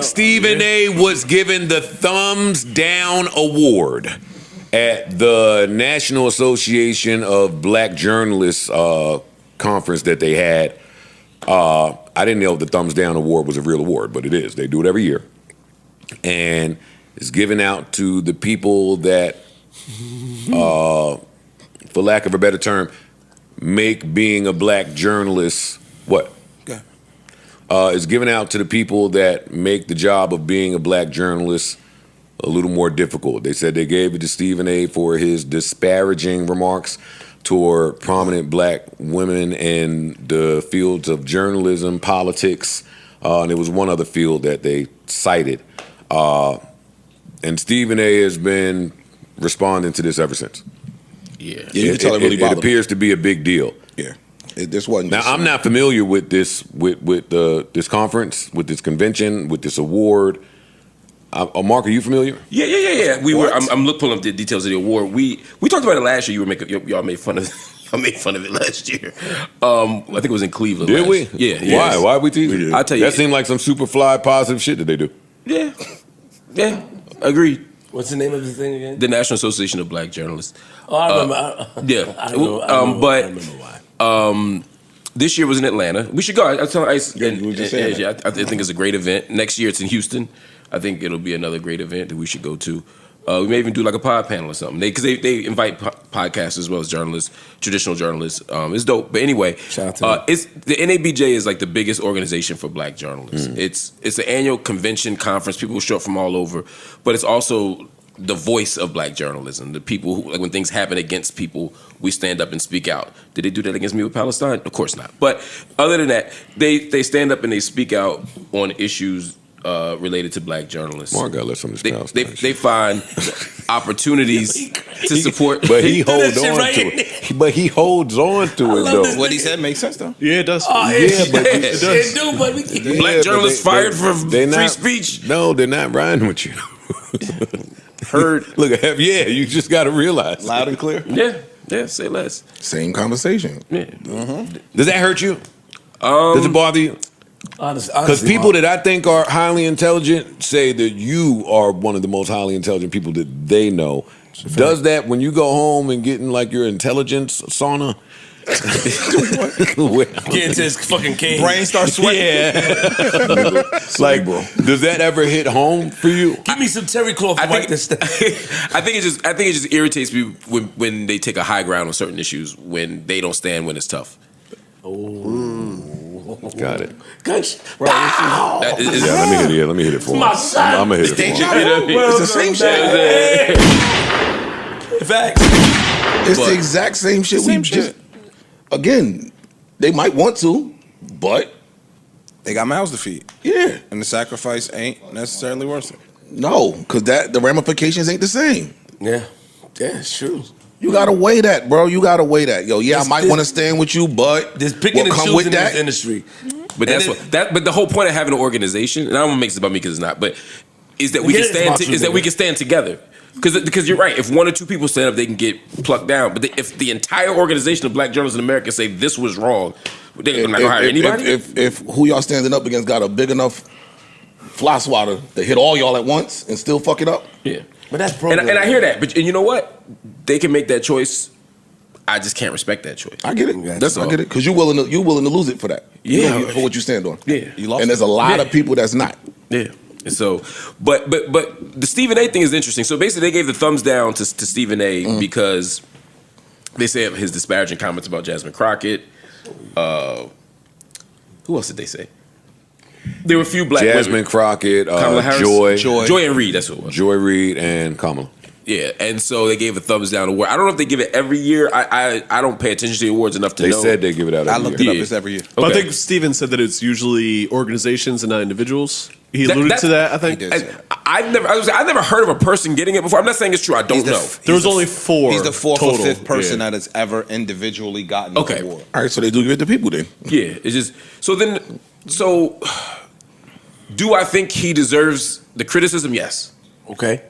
Stephen A. was given the Thumbs Down Award at the National Association of Black Journalists conference that they had. I didn't know the Thumbs Down Award was a real award, but it is. They do it every year. And it's given out to the people that, for lack of a better term, make being a black journalist, what? Okay. It's given out to the people that make the job of being a black journalist a little more difficult. They said they gave it to Stephen A. for his disparaging remarks toward prominent black women in the fields of journalism, politics, and there was one other field that they cited. And Stephen A. has been responding to this ever since. Yeah, you can tell it appears to be a big deal. Yeah, this wasn't. Now I'm not familiar with this this conference, with this convention, with this award. Mark, are you familiar? Yeah. I'm pulling up the details of the award. We talked about it last year. Y'all made fun of. I made fun of it last year. I think it was in Cleveland. Did we? Yeah. Why we teasing? I'll tell you. That seemed like some super fly positive shit that they do. Yeah. Agreed. What's the name of the thing again? The National Association of Black Journalists. Oh, I remember. I remember why. This year was in Atlanta. We should go. I tell Ice. I think it's a great event. Next year it's in Houston. I think it'll be another great event that we should go to. We may even do like a pod panel or something. Because they invite podcasts as well as journalists, traditional journalists. It's dope. But anyway, shout out to them. It's the NABJ is like the biggest organization for black journalists. It's an annual convention conference. People show up from all over, but it's also the voice of black journalism. The people who, like, when things happen against people, we stand up and speak out. Did they do that against me with Palestine? Of course not. But other than that, they stand up and they speak out on issues related to black journalists. Mark got some of this they find opportunities to support. But he holds on to it. But he holds on to it, though. What he said makes sense, though. Yeah, it does. But it does. It do, but we Black journalists fired for free speech. No, they're not riding with you. Heard. Look, you just got to realize. Loud and clear. Yeah, say less. Same conversation. Yeah. Does that hurt you? Does it bother you? Because people that I think are highly intelligent say that you are one of the most highly intelligent people that they know. Does that when you go home and get in like your intelligence sauna? Get into his fucking cage. Brain starts sweating. Yeah. Like, does that ever hit home for you? Give me some terry cloth. I think it just irritates me when they take a high ground on certain issues when they don't stand when it's tough. Got it. Wow. Let me hit it for him. I'm gonna hit it for him. It's the same shit. Facts. It's the exact same shit. Again, they might want to, but they got mouths to feed. Yeah, and the sacrifice ain't necessarily worth it. No, because the ramifications ain't the same. Yeah, it's true. You gotta weigh that, bro. You gotta weigh that. I might want to stand with you, but there's picking and choosing in this industry. But But the whole point of having an organization, and I don't want to make this about me because it's not, but is that we can stand together. Because you're right. If one or two people stand up, they can get plucked down. But if the entire organization of black journalists in America say this was wrong, they're not gonna hire anybody. If who y'all standing up against got a big enough fly swatter to hit all y'all at once and still fuck it up, yeah. But that's and I hear that. But you know what? They can make that choice. I just can't respect that choice. I get it. I get it. Because you're willing to lose it for that. Yeah, for what you stand on. Yeah, and there's a lot of people that's not. Yeah. So, but the Stephen A. thing is interesting. So basically, they gave the thumbs down to Stephen A. Because they say his disparaging comments about Jasmine Crockett. Who else did they say? There were a few black Jasmine women. Crockett, Kamala Harris, Joy and Reid. That's what it was. Joy Reid and Kamala. Yeah, and so they gave a thumbs down award. I don't know if they give it every year. I don't pay attention to the awards enough to know. They said they give it out every year. I looked it up. It's every year. Okay. But I think Steven said that it's usually organizations and not individuals. He alluded to that, I think. I've never heard of a person getting it before. I'm not saying it's true. I don't know. There was only 4. He's the 4th total. or 5th person that has ever individually gotten an award. All right, so they do give it to people then. Yeah, it's just so. Do I think he deserves the criticism? Yes. Okay.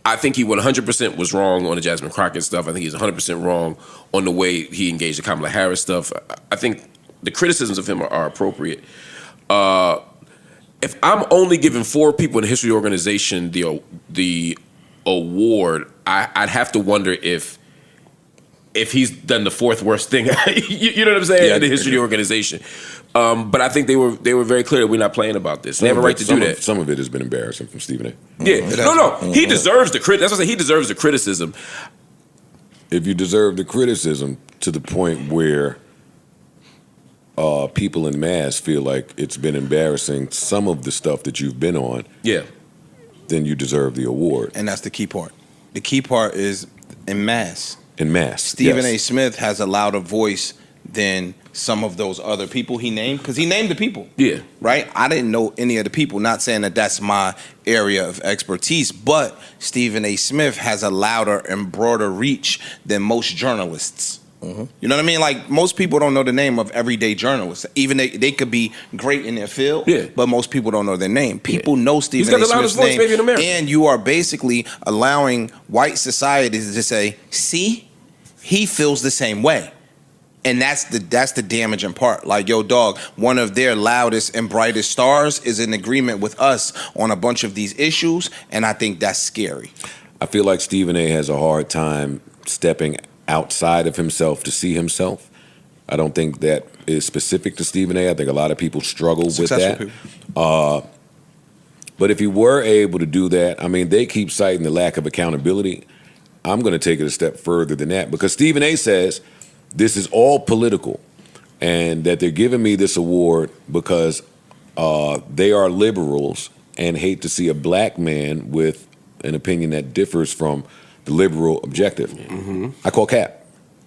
I think he 100% was wrong on the Jasmine Crockett stuff. I think he's 100% wrong on the way he engaged the Kamala Harris stuff. I think the criticisms of him are appropriate. And if I'm only giving 4 people in the history of the organization the award, I'd have to wonder if he's done the 4th worst thing. You know what I'm saying? In the history of the organization. But I think they were very clear that we're not playing about this. They have a right to do that. Some of it has been embarrassing from Stephen A. Yeah, no. He deserves the credit. That's what I say. He deserves the criticism. If you deserve the criticism to the point where people in mass feel like it's been embarrassing, some of the stuff that you've been on, then you deserve the award. And that's the key part. The key part is in mass. In mass, Stephen A. Smith has a louder voice than some of those other people he named, because he named the people. Yeah. Right? I didn't know any of the people, not saying that that's my area of expertise, but Stephen A. Smith has a louder and broader reach than most journalists. Mm-hmm. You know what I mean? Like, most people don't know the name of everyday journalists. Even they could be great in their field, but most people don't know their name. People know Stephen A. Smith's name, maybe in America. and you are basically allowing white society to say, see, he feels the same way. And that's the damaging part. Like, yo, dog, one of their loudest and brightest stars is in agreement with us on a bunch of these issues, and I think that's scary. I feel like Stephen A. has a hard time stepping outside of himself to see himself. I don't think that is specific to Stephen A. I think a lot of people struggle with that. But if he were able to do that, I mean, they keep citing the lack of accountability. I'm going to take it a step further than that, because Stephen A. says this is all political and that they're giving me this award because they are liberals and hate to see a black man with an opinion that differs from the liberal objective. Mm-hmm. I call cap.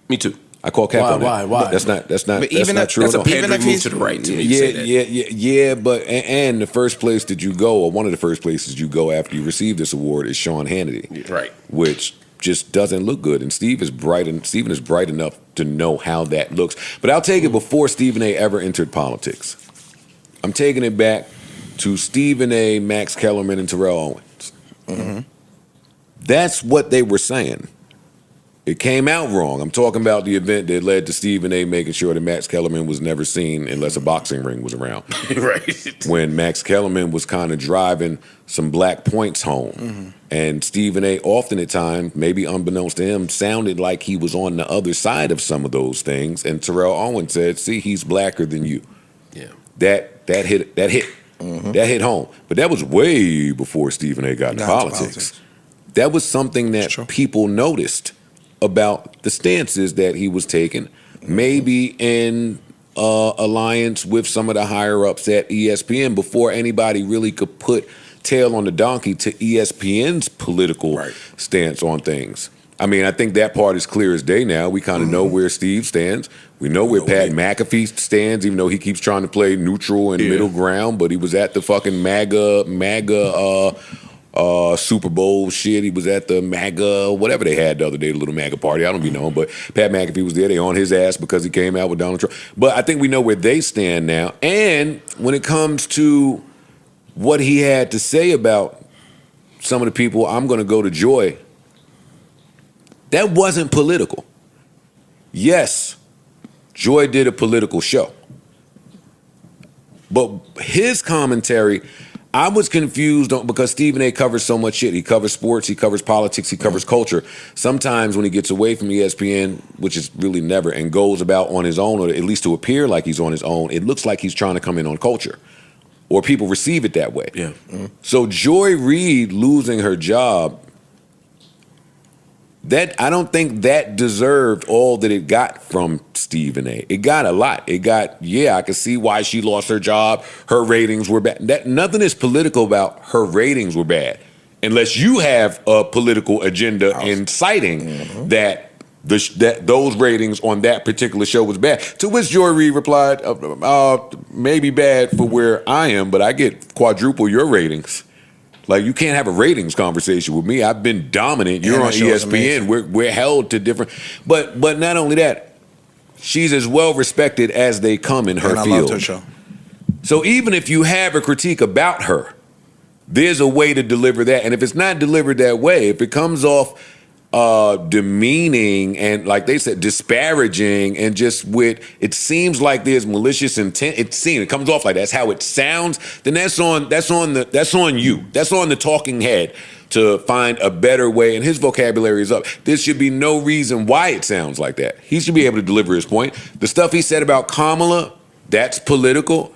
Me too. I call cap on that. Why? That's not But even not true That's at a all. pandering move to the right. To Yeah, but and the first place that you go, or one of the first places you go after you receive this award, is Sean Hannity. Right. Which just doesn't look good. And Stephen is bright enough to know how that looks. But I'll take it before Stephen A. ever entered politics. I'm taking it back to Stephen A., Max Kellerman, and Terrell Owens. Mm-hmm. That's what they were saying. It came out wrong. I'm talking about the event that led to Stephen A. making sure that Max Kellerman was never seen unless a boxing ring was around. Right. When Max Kellerman was kind of driving some black points home. Mm-hmm. And Stephen A. often at times, maybe unbeknownst to him, sounded like he was on the other side of some of those things. And Terrell Owens said, see, he's blacker than you. Yeah. That hit. Mm-hmm. That hit home. But that was way before Stephen A. got into politics. That was something that people noticed about the stances that he was taking, maybe in alliance with some of the higher-ups at ESPN before anybody really could put tail on the donkey to ESPN's political stance on things. I mean, I think that part is clear as day now. We kind of know where Steve stands. We know where Pat McAfee stands, even though he keeps trying to play neutral and middle ground, but he was at the fucking MAGA Super Bowl shit. He was at the MAGA, whatever they had the other day, the little MAGA party. I don't be knowing, but Pat McAfee was there. They on his ass because he came out with Donald Trump. But I think we know where they stand now. And when it comes to what he had to say about some of the people, I'm going to go to Joy. That wasn't political. Yes, Joy did a political show. But his commentary, I was confused because Stephen A. covers so much shit. He covers sports, he covers politics, he covers culture. Sometimes when he gets away from ESPN, which is really never, and goes about on his own, or at least to appear like he's on his own, it looks like he's trying to come in on culture. Or people receive it that way. Yeah. Mm-hmm. So Joy Reid losing her job, that I don't think that deserved all that it got from Stephen A. It got a lot. It got, I could see why she lost her job. Her ratings were bad. Nothing is political about her ratings were bad, unless you have a political agenda inciting that those ratings on that particular show was bad. To which Joy Reid replied, maybe bad for where I am, but I get quadruple your ratings. Like, you can't have a ratings conversation with me. I've been dominant. You're on ESPN. We're held to different. But not only that, she's as well respected as they come in her field. I loved her show. So even if you have a critique about her, there's a way to deliver that. And if it's not delivered that way, if it comes off demeaning and, like they said, disparaging, and just with, it seems like there's malicious intent. It comes off like that's how it sounds. Then that's on you. That's on the talking head to find a better way. And his vocabulary is up. There should be no reason why it sounds like that. He should be able to deliver his point. The stuff he said about Kamala, that's political.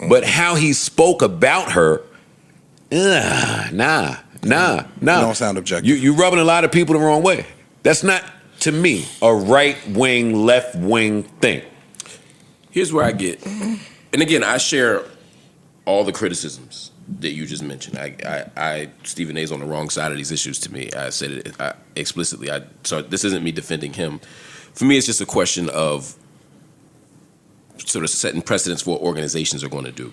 But how he spoke about her, nah. Don't sound objective. You're rubbing a lot of people the wrong way. That's not, to me, a right-wing, left-wing thing. Here's where I get, and again, I share all the criticisms that you just mentioned. Stephen A's on the wrong side of these issues to me. I said it explicitly. So this isn't me defending him. For me, it's just a question of sort of setting precedents for what organizations are going to do.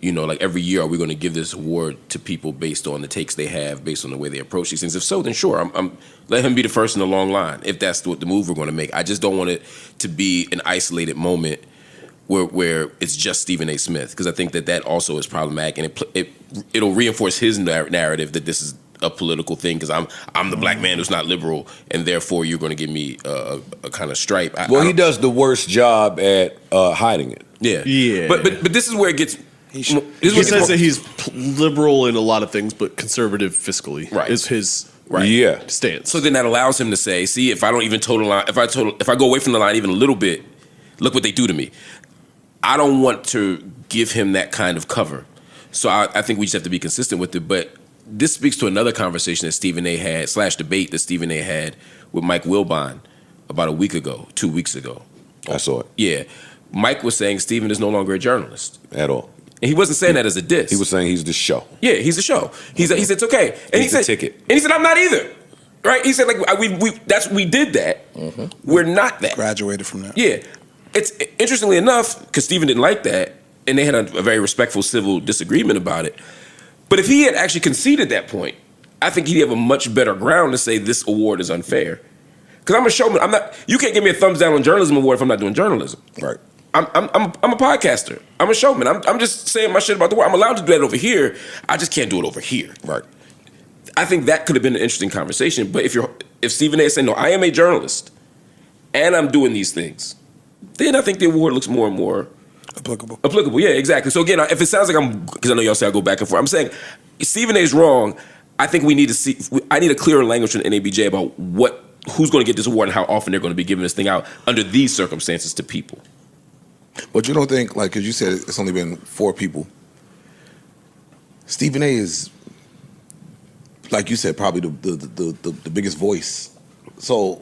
You know, like every year, are we going to give this award to people based on the takes they have, based on the way they approach these things? If so, then sure, I'm let him be the first in the long line if that's what the move we're going to make. I just don't want it to be an isolated moment where it's just Stephen A. Smith, because I think that also is problematic, and it'll reinforce his narrative that this is a political thing because I'm the black man who's not liberal, and therefore you're going to give me a kind of stripe. He does the worst job at hiding it. Yeah. But this is where it gets. He says that he's liberal in a lot of things, but conservative fiscally is his stance. So then that allows him to say, "See, if I don't even toe the line, if I go away from the line even a little bit, look what they do to me." I don't want to give him that kind of cover, so I think we just have to be consistent with it. But this speaks to another conversation that Stephen A. had / debate that Stephen A. had with Mike Wilbon about 2 weeks ago. I saw it. Yeah, Mike was saying Stephen is no longer a journalist at all. And he wasn't saying that as a diss. He was saying he's the show. Yeah, he's the show. He said it's okay. And he's the ticket. And he said I'm not either. Right? He said we did that. Mm-hmm. We're not that. Graduated from that. Yeah. It's interestingly enough, because Stephen didn't like that, and they had a very respectful civil disagreement about it. But if he had actually conceded that point, I think he'd have a much better ground to say this award is unfair. Because I'm a showman. You can't give me a thumbs down on journalism award if I'm not doing journalism. Right. I'm a podcaster. I'm a showman. I'm just saying my shit about the world. I'm allowed to do that over here. I just can't do it over here. Right. I think that could have been an interesting conversation. But if Stephen A. is saying, no, I am a journalist and I'm doing these things, then I think the award looks more and more applicable. Yeah, exactly. So again, if it sounds like because I know y'all say I go back and forth, I'm saying Stephen A. is wrong. I think we need to see. I need a clearer language from the NABJ about who's going to get this award and how often they're going to be giving this thing out under these circumstances to people. But you don't think, like, because you said it's only been 4 people. Stephen A. is, like you said, probably the biggest voice. So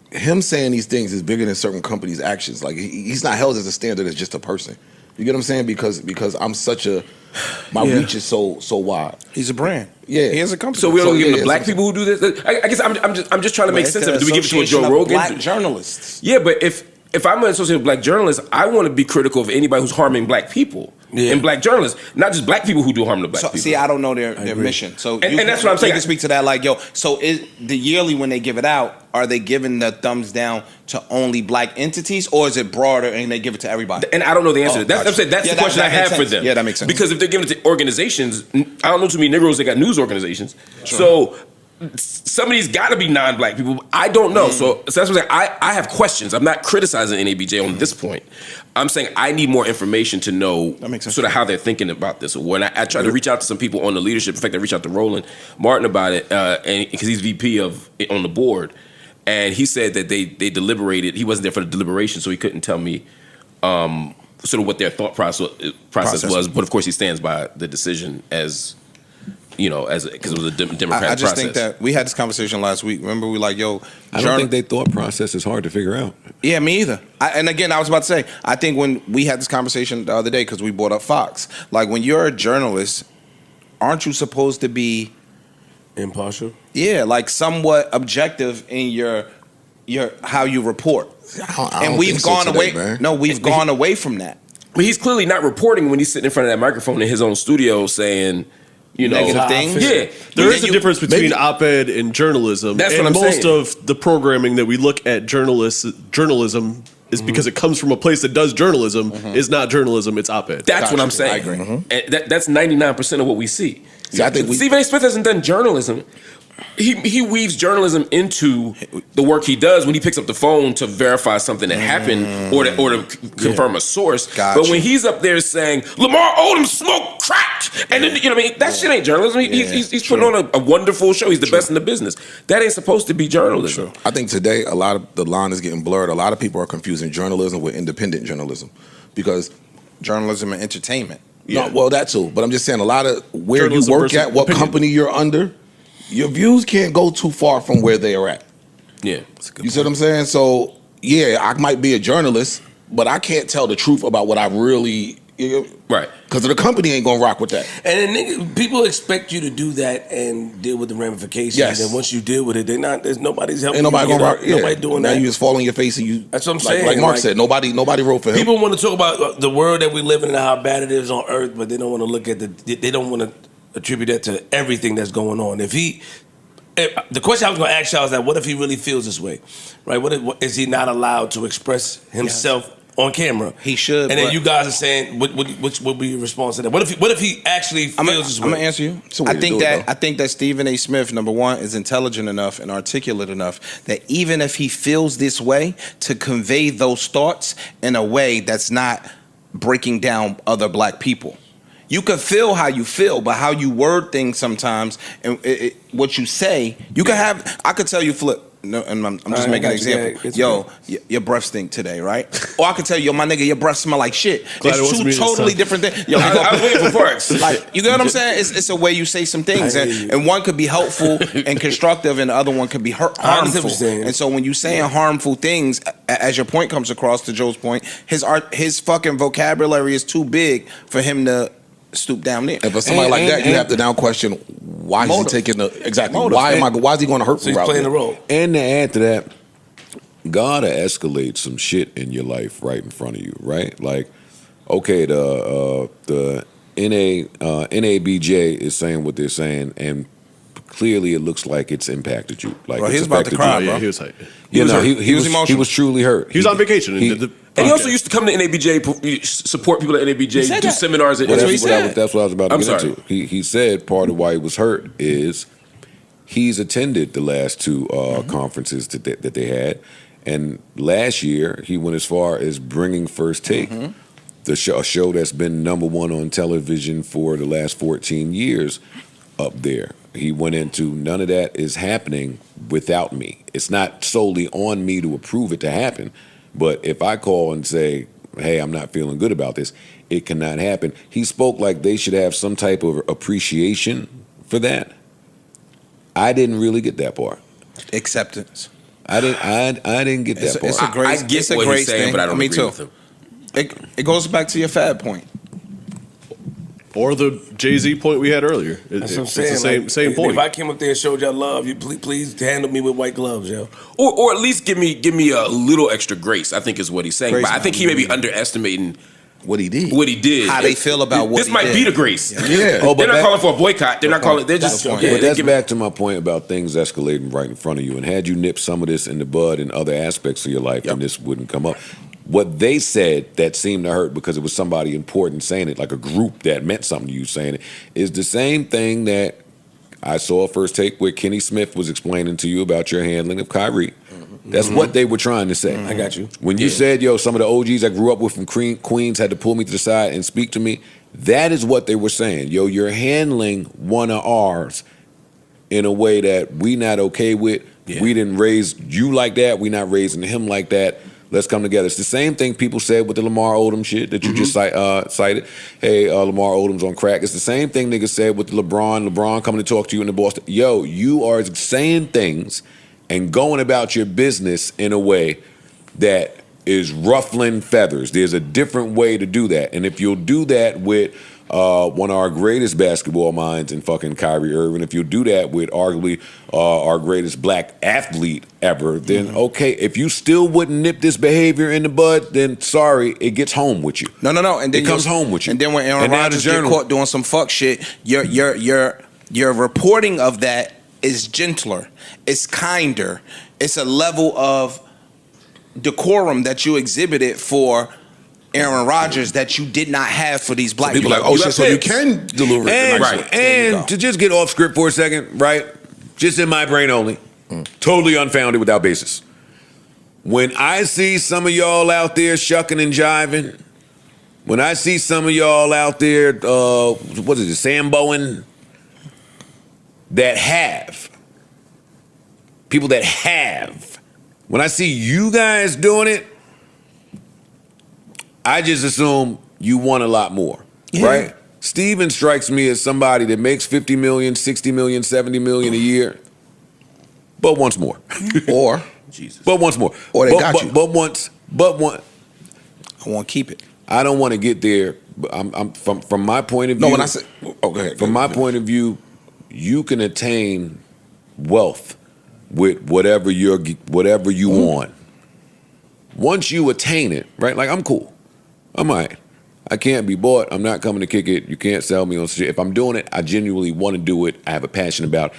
him saying these things is bigger than certain companies' actions. Like he's not held as a standard as just a person. You get what I'm saying? Because I'm my reach is so wide. He's a brand. Yeah, he has a company. So we don't give it to black people who do this. I guess I'm just trying to make sense of it. Do we give it to a Joe Rogan? Black journalists. Yeah, but if I'm an associate with black journalists, I want to be critical of anybody who's harming black people and black journalists, not just black people who do harm to black people. See, I don't know their mission. So and that's what I'm saying. You can speak to that like, so the yearly when they give it out, are they giving the thumbs down to only black entities, or is it broader and they give it to everybody? And I don't know the answer to that. That's the question I have for them. Yeah, that makes sense. Because if they're giving it to organizations, I don't know too many Negroes that got news organizations. Sure. So somebody's got to be non-black people. I don't know. So that's what I'm saying. I have questions. I'm not criticizing NABJ on this point. I'm saying I need more information to know sort of how they're thinking about this. When I tried to reach out to some people on the leadership, in fact, I reached out to Roland Martin about it, and because he's VP on the board, and he said that they deliberated. He wasn't there for the deliberation, so he couldn't tell me sort of what their thought process was. But of course, he stands by the decision as. Because it was a Democratic process. I just think that we had this conversation last week. Remember, we like, I don't think their thought process is hard to figure out. Yeah, me either. And again, I was about to say, I think when we had this conversation the other day, because we brought up Fox, like when you're a journalist, aren't you supposed to be impartial? Yeah, like somewhat objective in your how you report. And we've gone away. We've gone away from that. But he's clearly not reporting when he's sitting in front of that microphone in his own studio saying. Negative things. Yeah, there is a difference between op-ed and journalism. That's and what I'm most saying. of the programming that we look at journalism is because it comes from a place that does journalism. Is not journalism. It's op-ed. That's what I'm saying. I agree. And that's 99% of what we see. I think Stephen A. Smith hasn't done journalism. he weaves journalism into the work he does when he picks up the phone to verify something that happened or to confirm a source. Gotcha. But when he's up there saying Lamar Odom smoked crack, and then, you know what I mean, that shit ain't journalism. He's putting on a wonderful show. He's the best in the business. That ain't supposed to be journalism. I think today a lot of the line is getting blurred. A lot of people are confusing journalism with independent journalism because Journalism and entertainment. no, well that too. But I'm just saying a lot of where Journalism you work versus at, what opinion. company you're under, your views can't go too far from where they are at. Yeah. You see what I'm saying? So yeah, I might be a journalist, but I can't tell the truth about what I really. Right. Because the company ain't gonna rock with that. And then people expect you to do that and deal with the ramifications. Yes. And once you deal with it, they're not. There's nobody's helping. Ain't nobody you gonna rock. get up. Nobody doing now that. you just fall on your face and you. That's what I'm like, saying. Like Mark Like, said, nobody wrote for him. People want to talk about the world that we live in and how bad it is on Earth, but they don't want to look at they don't want to attribute that to everything that's going on. The question I was going to ask y'all is that what if he really feels this way, right? What is he not allowed to express himself on camera? He should. And then you guys are saying, which would be your response to that? What if he actually feels this way? I'm gonna answer you. It's a way I to think do it, that though. I think that Stephen A. Smith, number one, is intelligent enough and articulate enough that even if he feels this way, to convey those thoughts in a way that's not breaking down other black people. You can feel how you feel, but how you word things sometimes and what you say, you can have. I could tell you, Flip. No, and I'm just making an example. Yo, your breath stink today, right? Or I could tell you, yo, my nigga, your breath smell like shit. Glad it It's wasn't two me this totally time. different things. Yo, I was waiting for parts. like, you get what I'm saying? It's a way you say some things, and one could be helpful and constructive, and the other one could be I understand harmful. what you're saying. And so when you saying harmful things, as your point comes across, to Joe's point, his fucking vocabulary is too big for him to stoop down there. And for somebody like that, you have to now question why is he Motive. taking the exactly Motive. why is he going to hurt So he's route playing there? the role. And to add to that, gotta escalate some shit in your life right in front of you, right? Like, okay, the NABJ is saying what they're saying, and clearly it looks like it's impacted you. Like, Bro, it's he's about to affected cry, you. bro. Yeah, he was hyped. You know, hurt. he He was was emotional. he was truly hurt. He was on vacation. he- and did the And he also podcast. used to come to NABJ, support people at NABJ, said do that. seminars. Well, That's what he that's, said. that's what I was about to I'm get sorry. into. He said part of why he was hurt is he's attended the last two conferences that they had, and last year he went as far as bringing First Take, a show that's been #1 on television for the last 14 years, up there. He went into none of that is happening without me. It's not solely on me to approve it to happen, but if I call and say, hey, I'm not feeling good about this, it cannot happen. He spoke like they should have some type of appreciation for that. I didn't really get that part. Acceptance. I didn't get that It's part. a great. I get it's a what great he's saying, thing. but I don't Me agree too. with him. It goes back to your fad point. Or the Jay-Z point we had earlier. That's what I'm It's saying. the same, Like, same point. If I came up there and showed y'all love, you please handle me with white gloves, yo. Or at least give me a little extra grace, I think is what he's saying. Grace, but I think he may be underestimating What he did. what he did. How they feel about what this he might did. be the grace. Yeah. Oh, but They're not that- calling for a boycott. They're not calling. They're just. That's the point. yeah, But they that's give- back to my point about things escalating right in front of you. And had you nipped some of this in the bud in other aspects of your life, then this wouldn't come up. What they said that seemed to hurt because it was somebody important saying it, like a group that meant something to you saying it, is the same thing that I saw First Take where Kenny Smith was explaining to you about your handling of Kyrie. That's what they were trying to say. I got you. When you said, yo, some of the OGs I grew up with from Queens had to pull me to the side and speak to me, that is what they were saying. Yo, you're handling one of ours in a way that we not okay with. Yeah. We didn't raise you like that. We not raising him like that. Let's come together. It's the same thing people said with the Lamar Odom shit that you just cited. Hey, Lamar Odom's on crack. It's the same thing niggas said with LeBron. LeBron coming to talk to you in the Boston. Yo, you are saying things and going about your business in a way that is ruffling feathers. There's a different way to do that. And if you'll do that with one of our greatest basketball minds in fucking Kyrie Irving, if you'll do that with arguably our greatest black athlete ever, then okay. If you still wouldn't nip this behavior in the bud, then sorry, it gets home with you. No. And then It comes home with you. And then when Aaron And now the Rodgers get journal- caught doing some fuck shit, your reporting of that is gentler. It's kinder. It's a level of decorum that you exhibited for Aaron Rodgers that you did not have for these black People people. like, oh You shit, got so you picks. can deliver it. And, the nice way. There you and to just get off script for a second, right? just in my brain only, totally unfounded, without basis. When I see some of y'all out there shucking and jiving, when I see some of y'all out there, what is it, Samboing, people that have, when I see you guys doing it, I just assume you want a lot more, right? Steven strikes me as somebody that makes 50 million, 60 million, 70 million a year, but wants more. Or Jesus. But wants more. Or they got you. But once. I want to keep it. I don't want to get there. I'm from my point of view. no, when I say, go ahead. From my point of view, you can attain wealth with whatever you want. Once you attain it, right? Like, I'm cool. I'm all right. I can't be bought. I'm not coming to kick it. You can't sell me on shit. If I'm doing it, I genuinely want to do it. I have a passion about it.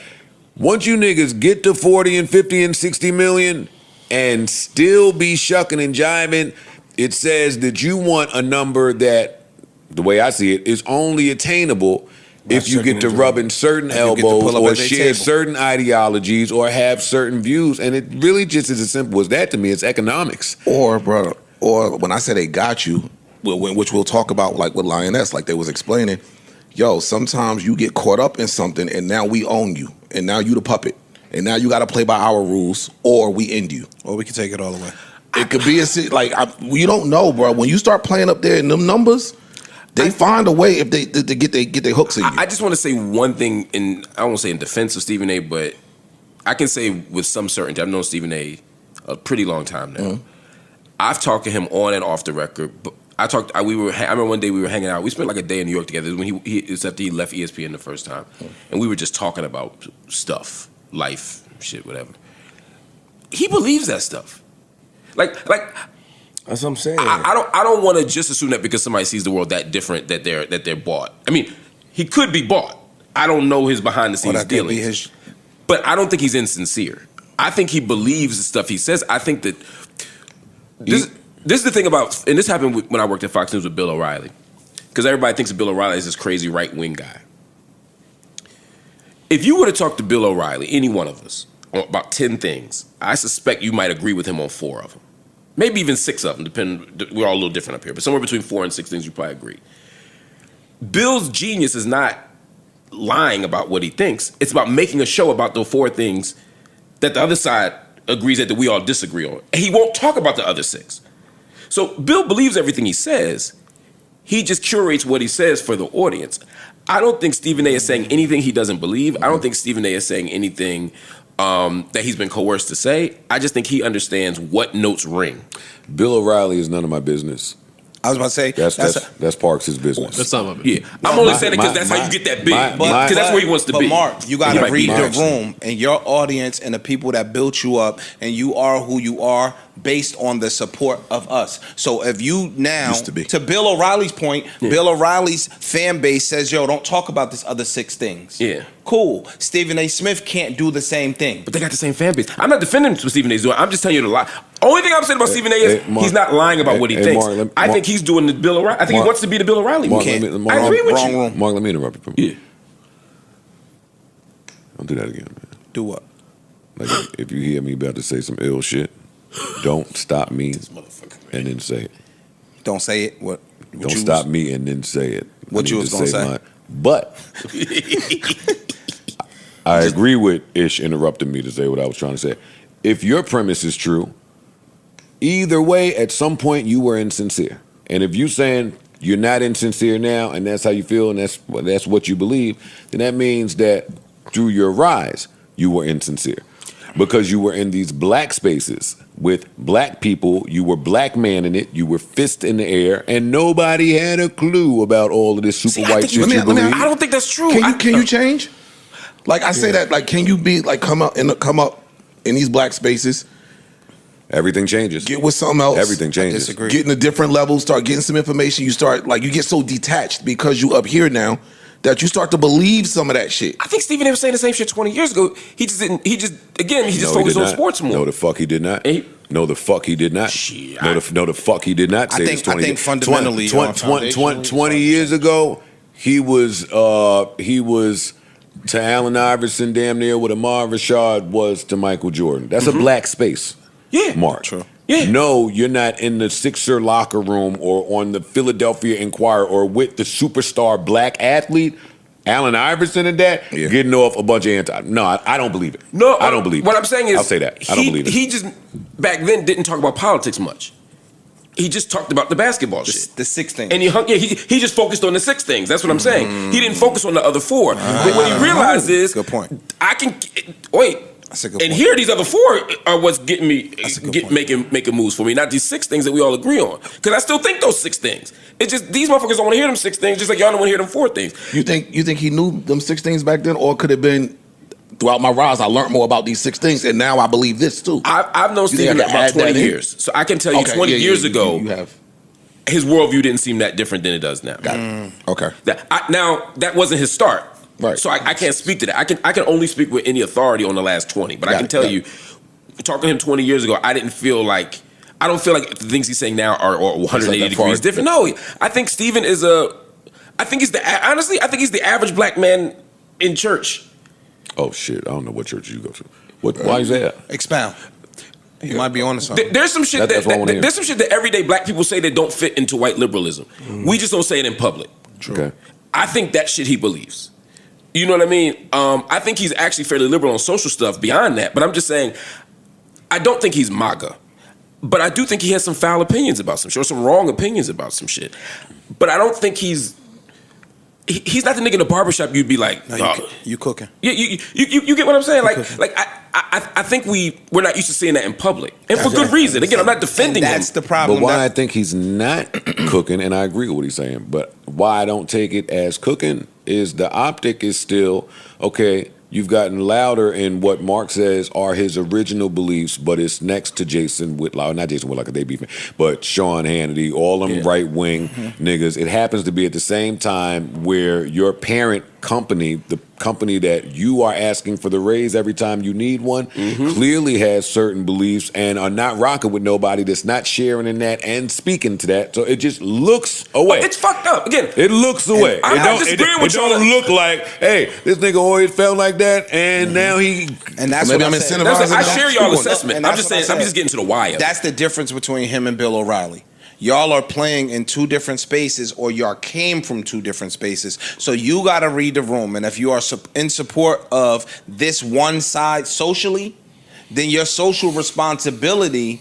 Once you niggas get to 40 and 50 and 60 million and still be shucking and jiving, it says that you want a number that, the way I see it, is only attainable if you get to rubbing certain elbows or share certain ideologies or have certain views. And it really just is as simple as that to me. It's economics. Or, brother, or when I say they got you, which we'll talk about, like with Lioness, like they was explaining, yo, sometimes you get caught up in something and now we own you. And now you the puppet. And now you got to play by our rules or we end you. Or we can take it all away. It could be you don't know, bro. When you start playing up there in them numbers, they find a way if they to get their hooks in you. I just want to say one thing, I won't say in defense of Stephen A., but I can say with some certainty, I've known Stephen A. a pretty long time now. Mm-hmm. I've talked to him on and off the record. But I remember one day we were hanging out. We spent like a day in New York together when it was after he left ESPN the first time, and we were just talking about stuff, life, shit, whatever. He believes that stuff. Like that's what I'm saying. I don't want to just assume that because somebody sees the world that different that they're bought. I mean, he could be bought. I don't know his behind the scenes dealings, but I don't think he's insincere. I think he believes the stuff he says. I think that this is the thing about, and this happened when I worked at Fox News with Bill O'Reilly, because everybody thinks of Bill O'Reilly as this crazy right wing guy. If you were to talk to Bill O'Reilly, any one of us, on about 10 things, I suspect you might agree with him on 4 of them. Maybe even 6 of them, depending. We're all a little different up here, but somewhere between 4 and 6 things you probably agree. Bill's genius is not lying about what he thinks. It's about making a show about the 4 things that the other side agrees that we all disagree on. And he won't talk about the other 6. So Bill believes everything he says. He just curates what he says for the audience. I don't think Stephen A. is saying anything he doesn't believe. I don't think Stephen A. is saying anything that he's been coerced to say. I just think he understands what notes ring. Bill O'Reilly is none of my business. I was about to say that's Parks' business. That's not my business. Yeah, I'm only saying it because that's how you get that big. Because that's where he wants to be. But Mark, you got to read the room and your audience and the people that built you up, and you are who you are based on the support of us. So if you now, to Bill O'Reilly's point, Bill O'Reilly's fan base says, yo, don't talk about this other 6 things. Yeah. Cool. Stephen A. Smith can't do the same thing. But they got the same fan base. I'm not defending what Stephen A's doing. I'm just telling you the lie. Only thing I'm saying about Stephen A. is he's not lying about what he thinks. I think he's doing the Bill O'Reilly. I think he wants to be the Bill O'Reilly. I agree with you. Mark, let me interrupt you. Yeah. Don't do that again, man. Do what? Like, if you hear me about to say some ill shit, don't stop me and then say it. Don't say it. What don't stop me and then say it. What you was going to say? But I agree with Ish interrupting me to say what I was trying to say. If your premise is true, either way, at some point you were insincere. And if you're saying you're not insincere now and that's how you feel and that's what you believe, then that means that through your rise, you were insincere. Because you were in these black spaces with black people, you were black man in it, you were fist in the air, and nobody had a clue about all of this super white shit you believe. I don't think that's true. Can you change? Like I say that, like, can you be like come up in these black spaces? Everything changes. Get with something else. Everything changes. Disagree. Get in a different level, start getting some information. You start, like, you get so detached because you up here now that you start to believe some of that shit. I think Stephen A. was saying the same shit 20 years ago. He just focused on sports more. No, the fuck he did not. No, the fuck he did not. Shit, no, the fuck he did not say this 20 I think fundamentally 20 years ago, he was to Allen Iverson, damn near what Ahmad Rashad was to Michael Jordan. That's a black space. Yeah. Mark. True. Yeah. No, you're not in the Sixer locker room or on the Philadelphia Inquirer or with the superstar black athlete, Allen Iverson and that, getting off a bunch of anti. No, I don't believe it. No, I don't believe it. What I'm saying is, I'll say that. I don't believe it. He just, back then, didn't talk about politics much. He just talked about the basketball shit. The 6 things. And he just focused on the 6 things. That's what I'm saying. He didn't focus on the other 4. But what he realized is, good point. I can wait. That's a good and point. here, these other 4 are what's getting me making moves for me. Not these 6 things that we all agree on. Because I still think those 6 things. It's just these motherfuckers don't want to hear them 6 things, just like y'all don't want to hear them 4 things. You think he knew them 6 things back then, or could it have been throughout my rise I learned more about these 6 things, and now I believe this too? I've known You think I Stephen could about add 20 that in? years, so I can tell you 20 years ago, you have. his worldview didn't seem that different than it does now. Got it. Okay. Now that wasn't his start, Right. So I can't speak to that. I can only speak with any authority on the last 20. But I can tell you, talking to him 20 years ago, I don't feel like the things he's saying now are 180 degrees different. No, I think Stephen is I think he's the average black man in church. Oh shit! I don't know what church you go to. Why is that? Expound. You might be on to something. There's some shit That's what I wanna hear. there's some shit that everyday black people say that don't fit into white liberalism. We just don't say it in public. Okay. I think that shit he believes. You know what I mean? I think he's actually fairly liberal on social stuff beyond that. But I'm just saying, I don't think he's MAGA. But I do think he has some foul opinions about some shit, or some wrong opinions about some shit. But I don't think he's not the nigga in the barbershop you'd be like, You cooking. Yeah, you get what I'm saying? I think we're not used to seeing that in public. And for good reason. Again, I'm not defending him. That's the problem. But why I think he's not cooking, and I agree with what he's saying, but why I don't take it as cooking is the optic is still, okay, you've gotten louder in what Mark says are his original beliefs, but it's next to Jason Whitlock, not Jason Whitlock, they beefing, but Sean Hannity, all them right-wing niggas. It happens to be at the same time where your parent company, the company that you are asking for the raise every time you need one, clearly has certain beliefs and are not rocking with nobody that's not sharing in that and speaking to that. So it just looks away. It's fucked up. Again, It looks away. it don't look like, hey, this nigga always felt like that, and now he. And that's Maybe what I'm I'm saying. incentivizing I that. share y'all assessment. I'm just saying, I'm just getting to the why of it. That's the difference between him and Bill O'Reilly. Y'all are playing in 2 different spaces, or y'all came from 2 different spaces. So you got to read the room. And if you are in support of this one side socially, then your social responsibility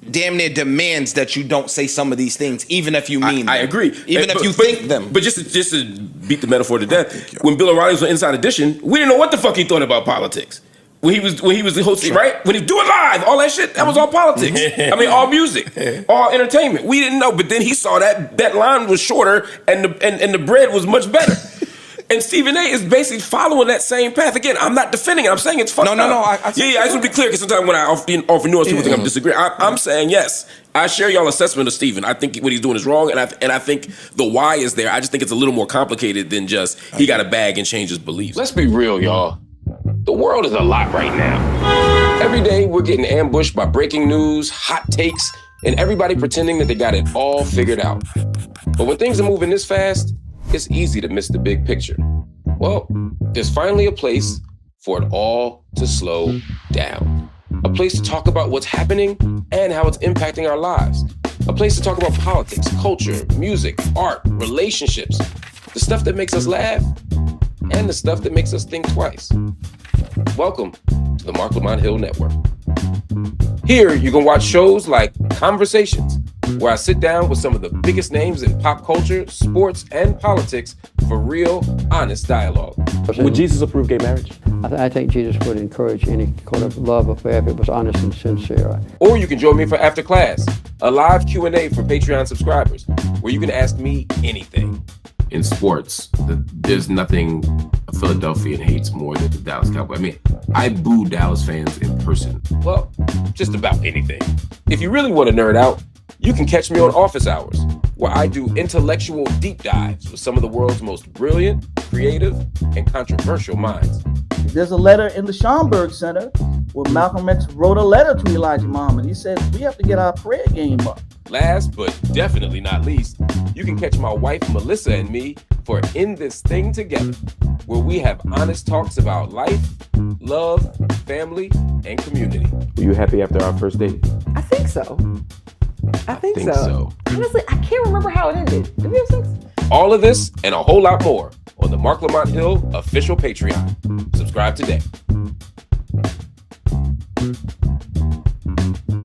damn near demands that you don't say some of these things, even if you mean them. I agree. Even if you think them. But just to beat the metaphor to death, when Bill O'Reilly was on Inside Edition, we didn't know what the fuck he thought about politics. When he was the host, right? When he do it live, all that shit, that was all politics. I mean, all music, all entertainment. We didn't know, but then he saw that line was shorter and the bread was much better. And Stephen A is basically following that same path. Again, I'm not defending it. I'm saying it's fucked up. No. I just want to be clear, because sometimes when I offer nuance, people think I'm disagreeing. I'm saying yes. I share y'all assessment of Stephen. I think what he's doing is wrong, and I think the why is there. I just think it's a little more complicated than just he got a bag and changed his beliefs. Let's be real, y'all. The world is a lot right now. Every day we're getting ambushed by breaking news, hot takes, and everybody pretending that they got it all figured out. But when things are moving this fast, it's easy to miss the big picture. Well, there's finally a place for it all to slow down. A place to talk about what's happening and how it's impacting our lives. A place to talk about politics, culture, music, art, relationships, the stuff that makes us laugh, and the stuff that makes us think twice. Welcome to the Marc Lamont Hill Network. Here, you can watch shows like Conversations, where I sit down with some of the biggest names in pop culture, sports, and politics for real, honest dialogue. Would Jesus approve gay marriage? I think Jesus would encourage any kind of love affair if it was honest and sincere. Or you can join me for After Class, a live Q&A for Patreon subscribers, where you can ask me anything. In sports, there's nothing a Philadelphian hates more than the Dallas Cowboys. I mean, I boo Dallas fans in person. Well, just about anything. If you really want to nerd out, you can catch me on Office Hours, where I do intellectual deep dives with some of the world's most brilliant, creative, and controversial minds. There's a letter in the Schomburg Center where Malcolm X wrote a letter to Elijah Muhammad. He said, we have to get our prayer game up. Last but definitely not least, you can catch my wife Melissa and me for In This Thing Together, where we have honest talks about life, love, family, and community. Were you happy after our first date? I think so. I think think so. so. Honestly, I can't remember how it ended. Did we have sex? All of this and a whole lot more on the Marc Lamont Hill official Patreon. Subscribe today.